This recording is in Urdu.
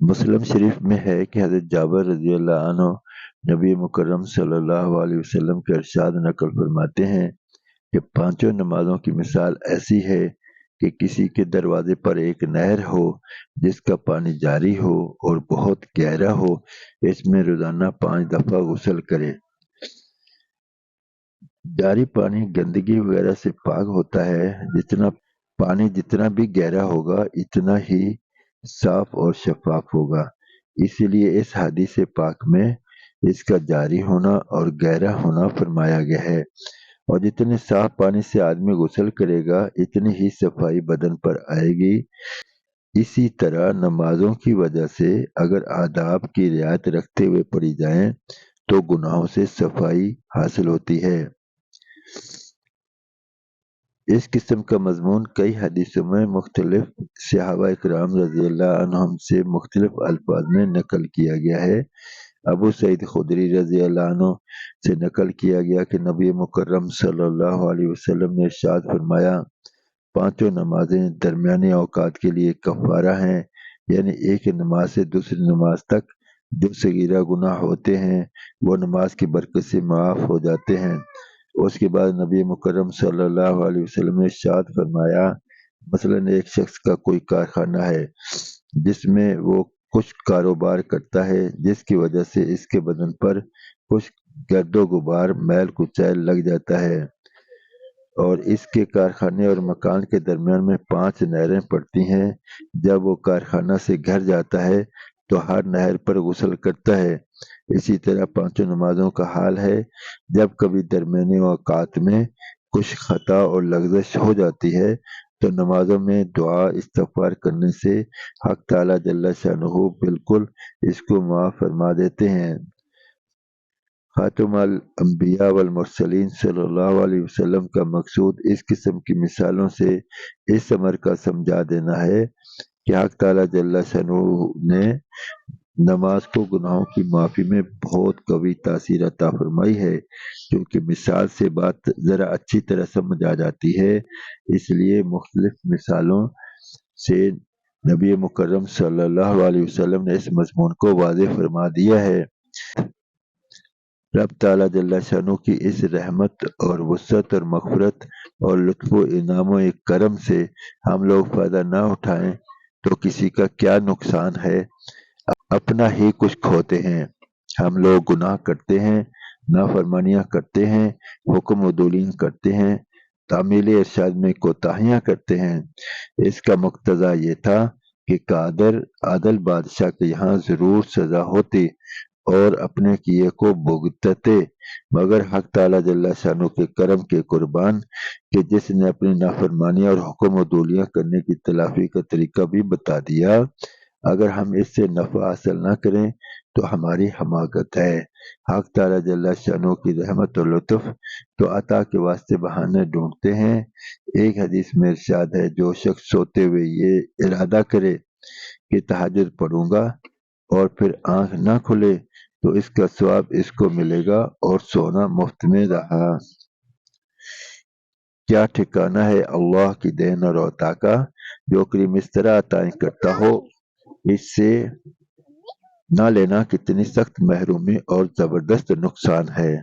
مسلم شریف میں ہے کہ حضرت جابر رضی اللہ عنہ نبی مکرم صلی اللہ علیہ وسلم کے ارشاد نقل فرماتے ہیں کہ پانچوں نمازوں کی مثال ایسی ہے کہ کسی کے دروازے پر ایک نہر ہو جس کا پانی جاری ہو اور بہت گہرا ہو، اس میں روزانہ 5 دفعہ غسل کرے۔ جاری پانی گندگی وغیرہ سے پاک ہوتا ہے۔ پانی جتنا بھی گہرا ہوگا اتنا ہی صاف اور شفاف ہوگا، اسی لیے اس حدیث پاک میں اس کا جاری ہونا اور گہرا ہونا فرمایا گیا ہے۔ اور جتنے صاف پانی سے آدمی غسل کرے گا اتنی ہی صفائی بدن پر آئے گی۔ اسی طرح نمازوں کی وجہ سے اگر آداب کی رعایت رکھتے ہوئے پڑھی جائیں تو گناہوں سے صفائی حاصل ہوتی ہے۔ اس قسم کا مضمون کئی حدیثوں میں مختلف صحابہ اکرام رضی اللہ عنہم سے مختلف الفاظ میں نقل کیا گیا ہے۔ ابو سعید خدری رضی اللہ عنہ سے نقل کیا گیا کہ نبی مکرم صلی اللہ علیہ وسلم نے ارشاد فرمایا، پانچوں نمازیں درمیانی اوقات کے لیے کفارہ ہیں، یعنی ایک نماز سے دوسری نماز تک جو صغیرہ گناہ ہوتے ہیں وہ نماز کی برکت سے معاف ہو جاتے ہیں۔ اس کے بعد نبی مکرم صلی اللہ علیہ وسلم نے ارشاد فرمایا، مثلاً ایک شخص کا کوئی کارخانہ ہے جس میں وہ کچھ کاروبار کرتا ہے جس کی وجہ سے اس کے بدن پر کچھ گرد و غبار میل کچیل لگ جاتا ہے، اور اس کے کارخانے اور مکان کے درمیان میں 5 نہریں پڑتی ہیں۔ جب وہ کارخانہ سے گھر جاتا ہے تو ہر نہر پر غسل کرتا ہے۔ اسی طرح پانچوں نمازوں کا حال ہے۔ جب کبھی درمیانی اوقات میں کچھ خطا اور لغزش ہو جاتی ہے تو نمازوں میں دعا استغفار کرنے سے حق تعالیٰ جل شانہ بالکل اس کو معاف فرما دیتے ہیں۔ خاتم الانبیاء والمرسلین صلی اللہ علیہ وسلم کا مقصود اس قسم کی مثالوں سے اس امر کا سمجھا دینا ہے کہ حق تعالیٰ جل شانہ نے نماز کو گناہوں کی معافی میں بہت قوی تاثیر عطا فرمائی ہے۔ کیونکہ مثال سے بات ذرا اچھی طرح سمجھ آ جاتی ہے، اس لیے مختلف مثالوں سے نبی مکرم صلی اللہ علیہ وسلم نے اس مضمون کو واضح فرما دیا ہے۔ رب تعالیٰ جل شانہ کی اس رحمت اور وسعت اور مغفرت اور لطف و انعام و کرم سے ہم لوگ فائدہ نہ اٹھائیں تو کسی کا کیا نقصان ہے، اپنا ہی کچھ کھوتے ہیں۔ ہم لوگ گناہ کرتے ہیں، نافرمانیاں کرتے ہیں، حکم و دولین کرتے ہیں، تعمیل ارشاد میں کوتاہیاں کرتے ہیں۔ اس کا مقتضا یہ تھا کہ عادل بادشاہ کے یہاں ضرور سزا ہوتی اور اپنے کیے کو بھگتتے، مگر حق تعالیٰ جل شانہ کے کرم کے قربان کہ جس نے اپنی نافرمانیاں اور حکم و دولیاں کرنے کی تلافی کا طریقہ بھی بتا دیا، اگر ہم اس سے نفع حاصل نہ کریں تو ہماری حماقت ہے۔ حق تعالیٰ جل شانہ کی رحمت اور لطف تو عطا کے واسطے بہانے ڈھونڈتے ہیں۔ ایک حدیث میں ارشاد ہے، جو شخص سوتے ہوئے یہ ارادہ کرے کہ تہجد پڑھوں گا اور پھر آنکھ نہ کھلے تو اس کا ثواب اس کو ملے گا اور سونا مفت میں رہا۔ کیا ٹھکانہ ہے اللہ کی دین اور عطا کا، جو کریم اس طرح عطائیں کرتا ہو، اس سے نہ لینا کتنی سخت محرومی اور زبردست نقصان ہے۔